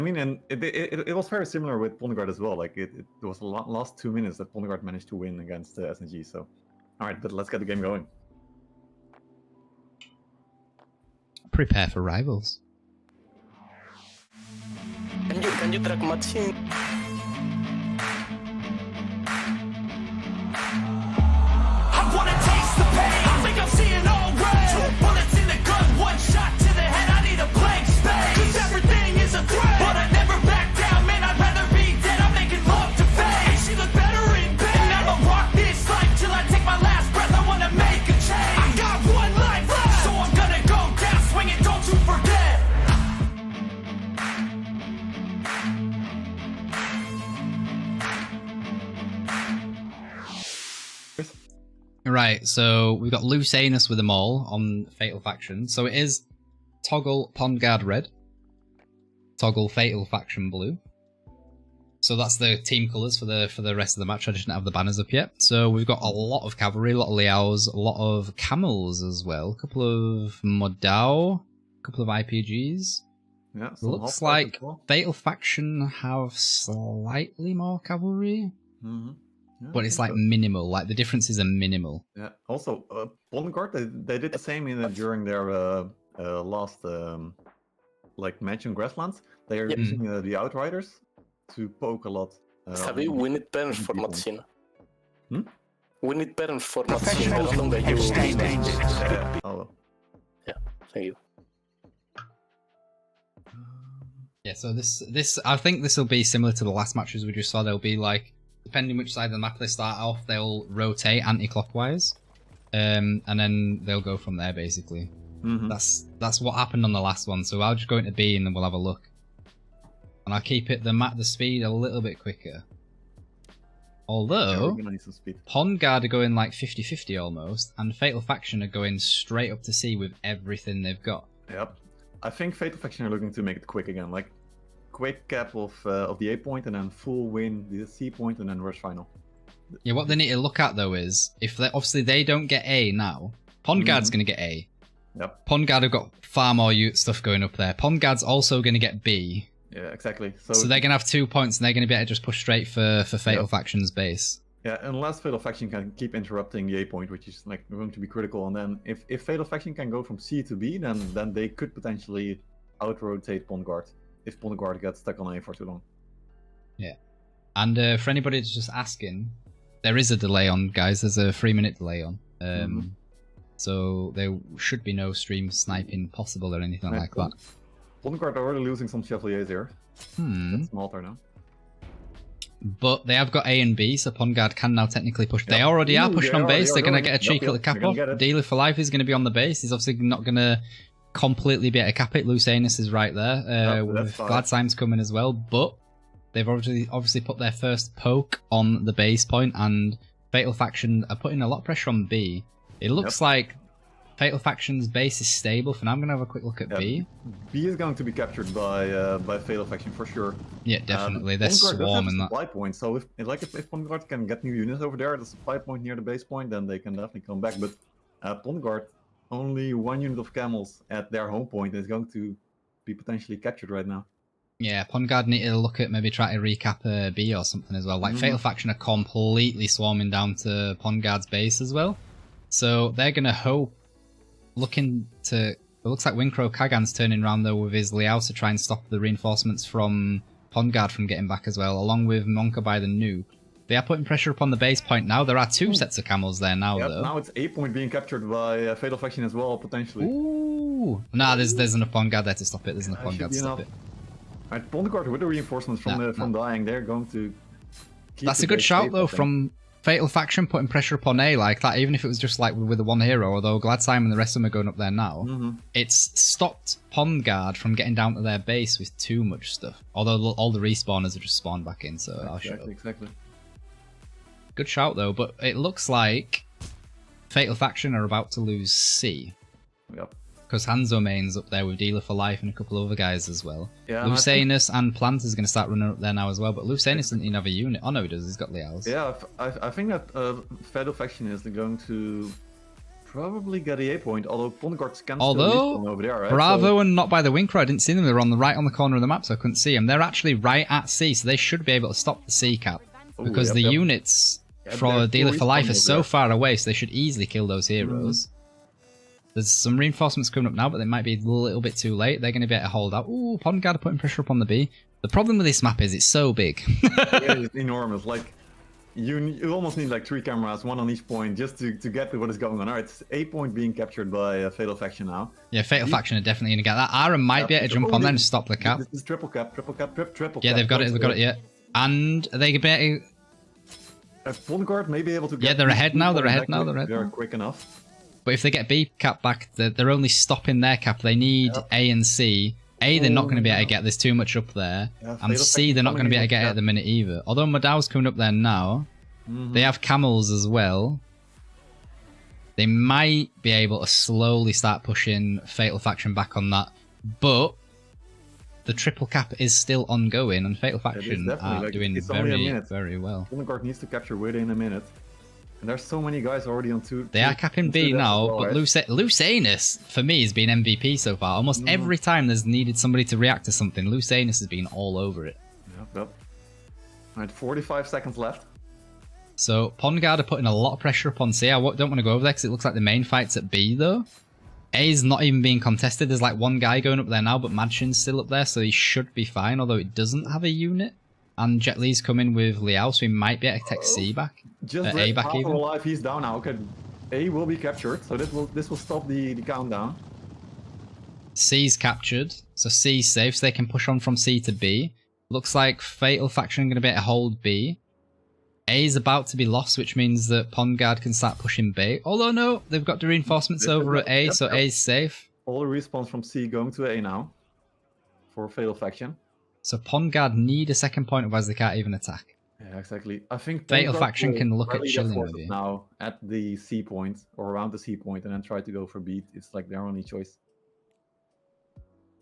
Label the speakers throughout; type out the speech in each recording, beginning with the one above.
Speaker 1: I mean, and it was very similar with Pondegard as well. Like it was the last 2 minutes that Pondegard managed to win against SNG. So, all right, but let's get the game going.
Speaker 2: Prepare for rivals.
Speaker 3: Can you track machine? I wanna taste the pain. I think I'm seeing all red. 2 bullets in the gun, 1 shot to the head. I need a blank space. 'Cause everything is a threat, but I never back down. Man, I'd rather be dead. I'm making love to fate. And she look better in bed. And I'ma rock this life till I take my last breath. I wanna make a change. I got 1 life left, so I'm gonna go down swinging. Don't you forget.
Speaker 2: Right, so we've got loose anus with them all on Fatal Faction. So it is toggle Pondguard red, toggle Fatal Faction blue. So that's the team colours for the rest of the match. I just didn't have the banners up yet. So we've got a lot of cavalry, a lot of Liaos, a lot of camels as well, a couple of Modao, a couple of IPGs.
Speaker 1: Yeah,
Speaker 2: Looks like Fatal Faction have slightly more cavalry.
Speaker 1: Mm-hmm. Yeah,
Speaker 2: But it's like minimal. Like the differences are minimal.
Speaker 1: Yeah. Also, Pondegard, they did the same during their last like match in Grasslands. They are using the Outriders to poke a lot.
Speaker 3: Xavi, we need parents for Machine.
Speaker 1: Hmm?
Speaker 3: We need parents for Machine. I don't know that you.
Speaker 1: Oh.
Speaker 3: Yeah. Thank you.
Speaker 2: Yeah. So this I think this will be similar to the last matches we just saw. There'll be like, depending which side of the map they start off, they'll rotate anti-clockwise, and then they'll go from there basically.
Speaker 1: Mm-hmm.
Speaker 2: That's what happened on the last one. So I'll just go into B and then we'll have a look, and I'll keep it the speed a little bit quicker. Although Pondguard are going like 50-50 almost, and Fatal Faction are going straight up to C with everything they've got.
Speaker 1: Yep, I think Fatal Faction are looking to make it quick again, like quick cap of the A point and then full win the C point and then rush final.
Speaker 2: Yeah, what they need to look at though is if obviously they don't get A now, Pondguard's going to get A.
Speaker 1: Yep.
Speaker 2: Pondguard have got far more stuff going up there. Pondguard's also going to get B.
Speaker 1: Yeah, exactly.
Speaker 2: So they're going to have 2 points and they're going to be able to just push straight for Fatal Faction's base.
Speaker 1: Yeah, unless Fatal Faction can keep interrupting the A point, which is like going to be critical. And then if Fatal Faction can go from C to B, then they could potentially out-rotate Pondguard if Pondguard gets stuck on A for too long.
Speaker 2: Yeah. And for anybody that's just asking, there is a delay on, guys. There's a 3-minute delay on. So there should be no stream sniping possible or anything like that.
Speaker 1: Pondguard are already losing some Chevaliers here. That's Malta now.
Speaker 2: But they have got A and B, so Pondguard can now technically push. They already are pushing on base. They're going to get a cheeky little cap off. Dealer for Life is going to be on the base. He's obviously not going to completely be able to cap it. Loose Anus is right there. With Gladsime's coming as well. But they've obviously put their first poke on the base point, and Fatal Faction are putting a lot of pressure on B. It looks like Fatal Faction's base is stable for now. I'm going to have a quick look at B.
Speaker 1: B is going to be captured by Fatal Faction for sure.
Speaker 2: Yeah, definitely. They're swarming that.
Speaker 1: Supply point, so if Pondguard can get new units over there, the supply point near the base point, then they can definitely come back. But Pondguard, only 1 unit of camels at their home point is going to be potentially captured right now.
Speaker 2: Yeah, Pondguard need to look at maybe try to recap B or something as well. Like Fatal Faction are completely swarming down to Pondguard's base as well. So they're going to hope, it looks like Wincrow Kagan's turning around though with his Liao to try and stop the reinforcements from Pondguard from getting back as well, along with Monka by the nuke. They are putting pressure upon the base point now. There are 2 sets of camels there now though.
Speaker 1: Now it's A point being captured by Fatal Faction as well, potentially.
Speaker 2: Ooh! Nah, there's enough Pondguard there to stop it. There's enough Pondguard to stop it.
Speaker 1: Alright, Pondguard with the reinforcements from dying, they're going to keep
Speaker 2: That's a good shout though from Fatal Faction, putting pressure upon A like that, even if it was just like with the one hero, although Gladsime and the rest of them are going up there now. It's stopped Pondguard from getting down to their base with too much stuff. Although all the respawners are just spawned back in, so I'll show.
Speaker 1: Exactly.
Speaker 2: Good shout though, but it looks like Fatal Faction are about to lose C.
Speaker 1: Yep.
Speaker 2: Because Hanzo main's up there with Dealer for Life and a couple of other guys as well.
Speaker 1: Yeah,
Speaker 2: Lucanus and Plant is going to start running up there now as well, but Lucanus doesn't even have a unit. Oh no, he does, he's got Liaos.
Speaker 1: Yeah, I think that Fatal Faction is going to probably get the A point, although Pond Guards can
Speaker 2: Although,
Speaker 1: still over there, right?
Speaker 2: Bravo and not by the wing crew, I didn't see them. They were on the right on the corner of the map, so I couldn't see them. They're actually right at C, so they should be able to stop the C cap. Because the units for Dealer for Life are so far away, so they should easily kill those heroes. There's some reinforcements coming up now, but they might be a little bit too late. They're going to be able to hold out. Ooh, Pond Guard are putting pressure up on the B. The problem with this map is it's so big.
Speaker 1: Yeah, it's enormous. Like, you almost need like 3 cameras, 1 on each point, just to get to what is going on. Alright, it's A point being captured by FatalFaction now.
Speaker 2: Yeah, FatalFaction are definitely going to get that. Ara might be able to jump on there and stop the cap.
Speaker 1: This is triple cap.
Speaker 2: Yeah, they've got it, yeah. And are they going to...
Speaker 1: Pond Guard may be able to get...
Speaker 2: Yeah, they're ahead now, they're ahead.
Speaker 1: They're quick enough.
Speaker 2: But if they get B cap back, they're only stopping their cap. They need A and C. A, they're not going to be able to get. There's too much up there. And C, they're not going to be able to get at the minute either. Although Madow's coming up there now. They have camels as well. They might be able to slowly start pushing FatalFaction back on that. But the triple cap is still ongoing, and FatalFaction are doing very well.
Speaker 1: Pond Guard needs to capture within a minute. And there's so many guys already on 2.
Speaker 2: They are capping B now, well, but right? Lucanus, for me, has been MVP so far. Almost every time there's needed somebody to react to something, Lucanus has been all over it.
Speaker 1: Yep. Alright, 45 seconds left.
Speaker 2: So, Pond Guard are putting a lot of pressure upon C. I don't want to go over there because it looks like the main fight's at B, though. A is not even being contested. There's like one guy going up there now, but Madshin's still up there, so he should be fine, although it doesn't have a unit. And Jet Li's coming with Liao, so he might be able to take C back.
Speaker 1: Just
Speaker 2: A back even.
Speaker 1: Alive, he's down now. Okay, A will be captured, so this will stop the countdown.
Speaker 2: C's captured, so C's safe, so they can push on from C to B. Looks like FatalFaction are going to be able to hold B. A is about to be lost, which means that Pond Guard can start pushing B. Although no, they've got the reinforcements over at A, so A's safe.
Speaker 1: All the respawns from C going to A now for FatalFaction.
Speaker 2: So Pond Guard need a second point, otherwise they can't even attack.
Speaker 1: Yeah, exactly. I think
Speaker 2: FatalFaction can look at chilling with you
Speaker 1: now at the C point or around the C point, and then try to go for B. It's like their only choice.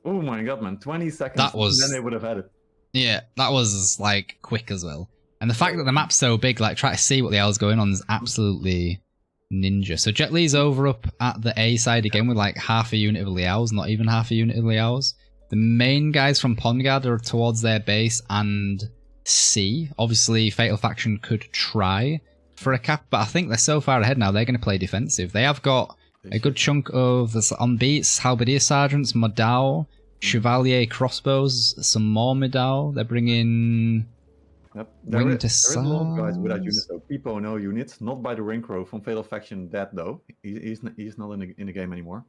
Speaker 1: Oh my god, man! 20 seconds.
Speaker 2: That was.
Speaker 1: Then they would have had it.
Speaker 2: Yeah, that was like quick as well. And the fact that the map's so big, like try to see what the hell's going on is absolutely ninja. So Jet Li's over up at the A side again with like half a unit of Liao's, not even half a unit of Liao's. The main guys from Pond Guard are towards their base and C. Obviously, FatalFaction could try for a cap, but I think they're so far ahead now, they're going to play defensive. They have got a good chunk of, on beats, Halberdier Sergeants, Madao, Chevalier Crossbows, some more Madao. They're bringing...
Speaker 1: Yep. There is a lot of guys without units though. Pipo no units, not by the Ring Crow from FatalFaction dead though. He's not in the game anymore.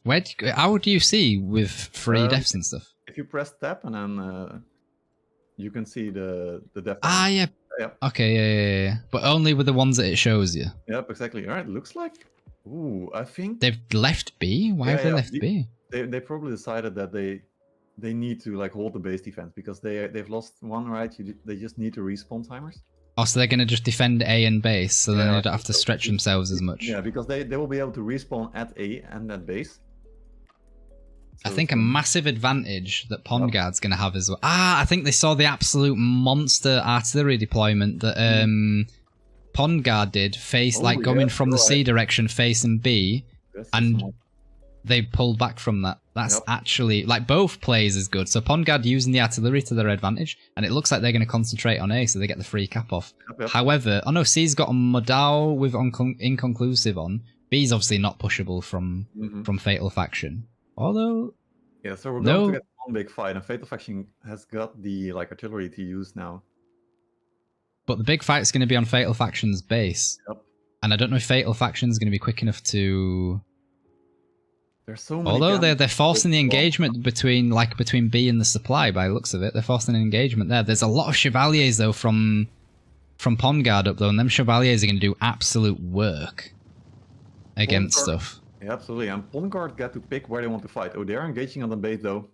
Speaker 2: How do you see with free deaths and stuff?
Speaker 1: If you press tab and then you can see the death.
Speaker 2: Ah, yeah.
Speaker 1: Yep.
Speaker 2: Okay, yeah. But only with the ones that it shows you.
Speaker 1: Yep, exactly. Alright, looks like... Ooh, I think...
Speaker 2: They've left B? Why have they left B?
Speaker 1: They probably decided that they need to like hold the base defense because they've lost one, right? They just need to respawn timers.
Speaker 2: Oh, so they're going to just defend A and base, so then they don't have to stretch themselves as much.
Speaker 1: Yeah, because they will be able to respawn at A and at base.
Speaker 2: I think a massive advantage that Pond Guard's going to have is... I think they saw the absolute monster artillery deployment that Pond Guard did, going from the C direction, facing B, and they pulled back from that. That's actually... Like, both plays is good. So Pond Guard using the artillery to their advantage, and it looks like they're going to concentrate on A, so they get the free cap off. However, C's got a Modao with inconclusive on. B's obviously not pushable from FatalFaction. Although...
Speaker 1: Yeah, so we're going to get one big fight, and FatalFaction has got the artillery to use now.
Speaker 2: But the big fight's going to be on FatalFaction's base. Yep. And I don't know if FatalFaction's going to be quick enough to...
Speaker 1: There's so many.
Speaker 2: Although they're forcing the engagement between B and the supply by the looks of it. They're forcing an engagement there. There's a lot of Chevaliers though from Pond Guard up though, and them Chevaliers are going to do absolute work against stuff.
Speaker 1: Yeah, absolutely. And Pond Guard get to pick where they want to fight. Oh, they're engaging on the base though.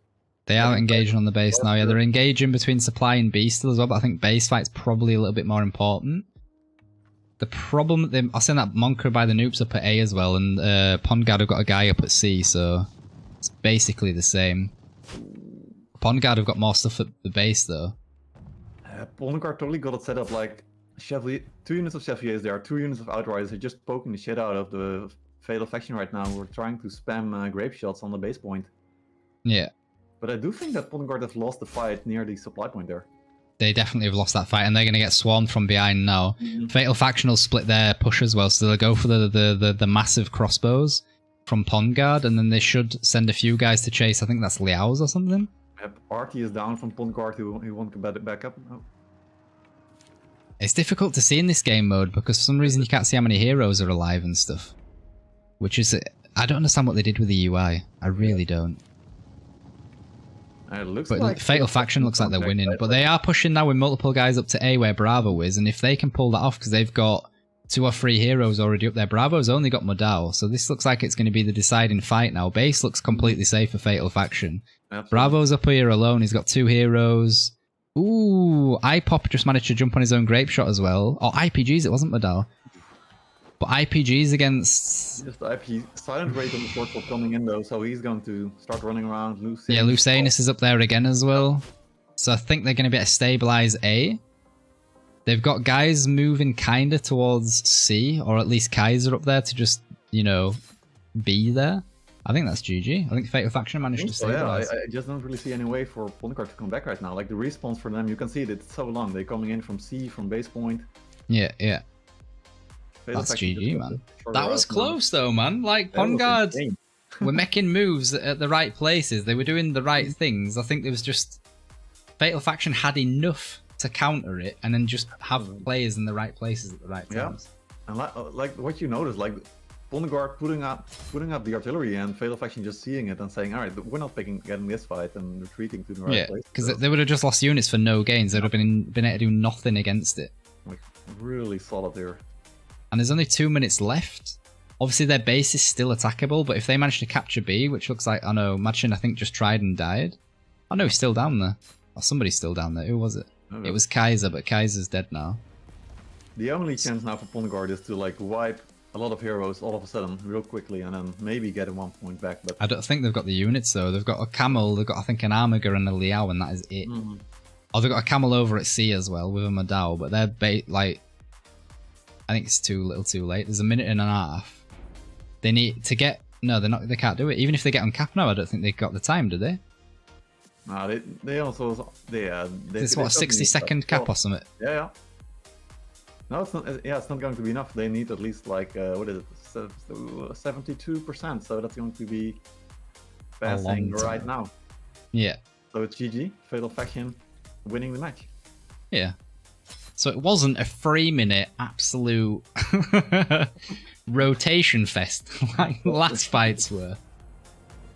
Speaker 2: They are engaging on the base now. Yeah, they're engaging between supply and B still as well. But I think base fight's probably a little bit more important. The problem, I've seen that Monker by the noobs up at A as well, and Pond Guard have got a guy up at C, so it's basically the same. Pond Guard have got more stuff at the base though.
Speaker 1: Pond Guard totally got it set up like Chevalier, 2 units of Chevaliers there, 2 units of Outriders are just poking the shit out of the Fatal Faction right now. We're trying to spam grape shots on the base point.
Speaker 2: Yeah.
Speaker 1: But I do think that Pondguard has lost the fight near the supply point there.
Speaker 2: They definitely have lost that fight, and they're going to get swarmed from behind now. Fatal Faction will split their push as well, so they'll go for the massive crossbows from Pondguard, and then they should send a few guys to chase. I think that's Liao's or something.
Speaker 1: Yep, Artie is down from Pondguard, who won't get back up. Oh.
Speaker 2: It's difficult to see in this game mode because for some reason you can't see how many heroes are alive and stuff. Which is... I don't understand what they did with the UI. I really don't.
Speaker 1: It looks
Speaker 2: but
Speaker 1: like
Speaker 2: Fatal Faction looks like they're winning. But they are pushing now with multiple guys up to A where Bravo is, and if they can pull that off, because they've got 2 or 3 heroes already up there. Bravo's only got Modal, so this looks like it's going to be the deciding fight now. Base looks completely safe for Fatal Faction.
Speaker 1: Absolutely.
Speaker 2: Bravo's up here alone. He's got 2 heroes. Ooh, iPop just managed to jump on his own grape shot as well. Or IPGs, it wasn't Modal. But IPGs against...
Speaker 1: Just IP silent rate on the shortfall coming in though, so he's going to start running around.
Speaker 2: Yeah, Lucanus is up there again as well. So I think they're going to be able to stabilize A. They've got guys moving kind of towards C, or at least Kaiser up there to just, you know, be there. I think that's GG. I think Fatal Faction managed to stabilize.
Speaker 1: Yeah, I just don't really see any way for Pondguard to come back right now. Like the response for them, you can see it, it's so long. They're coming in from C, from base point.
Speaker 2: Yeah, yeah. That's GG, man. That was close, though, man. Like, Pondguard were making moves at the right places. They were doing the right things. I think there was just... Fatal Faction had enough to counter it and then just have players in the right places at the right times.
Speaker 1: And like what you notice, like, Pondguard putting up the artillery and Fatal Faction just seeing it and saying, all right, we're not getting this fight and retreating to the right place.
Speaker 2: Because they would have just lost units for no gains. They would have been able to do nothing against it.
Speaker 1: Like, really solid there.
Speaker 2: And there's only 2 minutes left. Obviously, their base is still attackable, but if they manage to capture B, which looks like, I know, Machin, I think, just tried and died. Oh, no, he's still down there. Oh, somebody's still down there. Who was it? It was Kaiser, but Kaiser's dead now.
Speaker 1: The only chance now for Pondguard is to, like, wipe a lot of heroes all of a sudden, real quickly, and then maybe get a 1 point back. But
Speaker 2: I don't think they've got the units, though. They've got a Camel, they've got, I think, an Armiger and a Liao, and that is it. Oh, they've got a Camel over at C as well, with a Madao, but they're, like... I think it's too little too late. There's a minute and a half. They need to get... No, they can't do it. Even if they get on cap now, I don't think they've got the time, do they?
Speaker 1: No, they also...
Speaker 2: It's what, a 60-second cap or something?
Speaker 1: Yeah. No, it's not. Yeah, it's not going to be enough. They need at least, like, what is it? 72%, so that's going to be passing right now.
Speaker 2: Yeah.
Speaker 1: So it's GG. Fatal Faction winning the match.
Speaker 2: Yeah. So it wasn't a 3-minute absolute rotation fest like last fights were.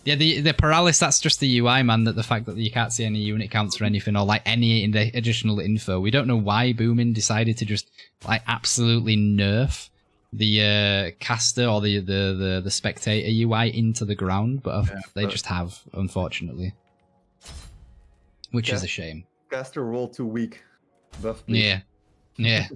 Speaker 2: Yeah, the paralysis, that's just the UI, man, that the fact that you can't see any unit counts or anything, or like any additional info. We don't know why Boomin decided to just like absolutely nerf the caster or the spectator UI into the ground, but they just have, unfortunately. Which is a shame.
Speaker 1: Caster roll too weak. Buff,
Speaker 2: Yeah,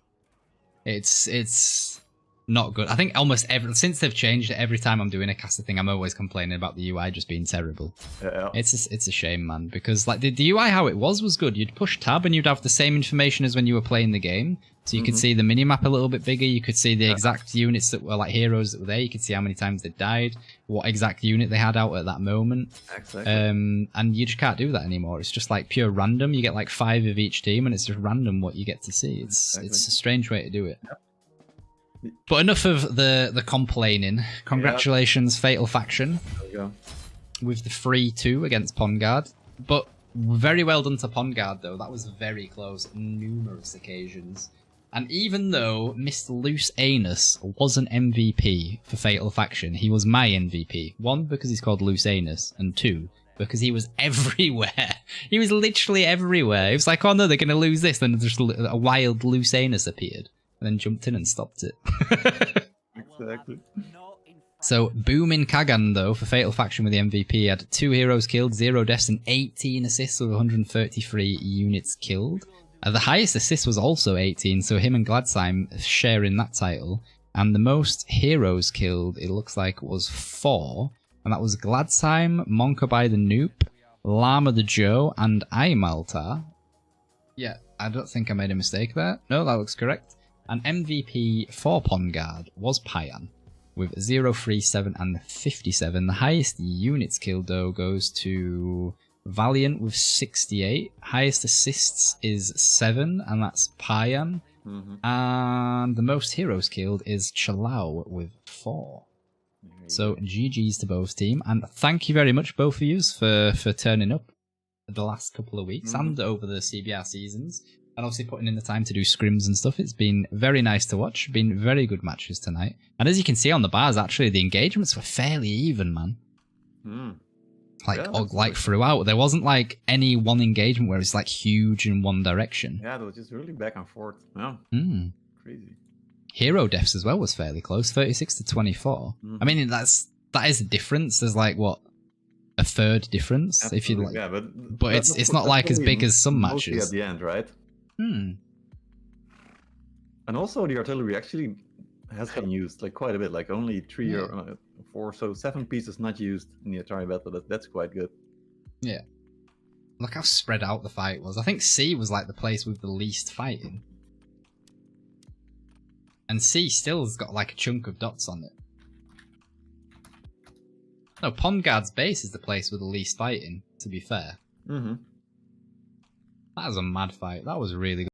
Speaker 2: it's not good. I think almost since they've changed it, every time I'm doing a caster thing, I'm always complaining about the UI just being terrible.
Speaker 1: Yeah.
Speaker 2: It's a shame, man, because like the UI how it was good. You'd push tab and you'd have the same information as when you were playing the game. So you could see the minimap a little bit bigger. You could see the exact units that were like heroes that were there. You could see how many times they died, what exact unit they had out at that moment.
Speaker 1: Exactly.
Speaker 2: And you just can't do that anymore. It's just like pure random. You get like 5 of each team, and it's just random what you get to see. It's a strange way to do it.
Speaker 1: Yep.
Speaker 2: But enough of the complaining. Congratulations, Fatal Faction,
Speaker 1: There we go.
Speaker 2: with the 3-2 against Pondguard. But very well done to Pondguard, though. That was very close on numerous occasions. And even though Mr. Loose Anus was an MVP for Fatal Faction, he was my MVP. 1, because he's called Loose Anus, and 2, because he was everywhere. He was literally everywhere. It was like, oh no, they're going to lose this. Then just a wild Loose Anus appeared, and then jumped in and stopped it.
Speaker 1: Exactly.
Speaker 2: So, Boomin Kagan, though, for Fatal Faction with the MVP, had 2 heroes killed, 0 deaths, and 18 assists with 133 units killed. The highest assist was also 18, so him and Gladsheim sharing that title. And the most heroes killed, it looks like, was 4. And that was Gladsheim, Monkabai the Noop, Llama the Joe, and Imaltar. Yeah, I don't think I made a mistake there. No, that looks correct. And MVP for Pond Guard was Pyan with 0, 3, 7, and 57. The highest units killed, though, goes to Valiant with 68. Highest assists is 7, and that's Pyan. And the most heroes killed is Chalao with 4. So GG's to both team, and thank you very much, both of you, for turning up the last couple of weeks and over the CBR seasons, and obviously putting in the time to do scrims and stuff. It's been very nice to watch. Been very good matches tonight, and as you can see on the bars, actually the engagements were fairly even, man. Like throughout, there wasn't like any one engagement where it's like huge in one direction.
Speaker 1: Yeah, it was just really back and forth. Yeah, crazy.
Speaker 2: Hero deaths as well was fairly close, 36 to 24. I mean, that is a difference. There's like what, a third difference. Absolutely, if you like,
Speaker 1: yeah,
Speaker 2: but it's not like as big as some matches
Speaker 1: at the end, right? And also the artillery actually has been used like quite a bit, like only 3 or 4, so 7 pieces not used in the entire battle. That's quite good. Yeah.
Speaker 2: Look how spread out the fight was. I think C was like the place with the least fighting. And C still has got like a chunk of dots on it. No, Pond Guard's base is the place with the least fighting, to be fair. That was a mad fight. That was really good.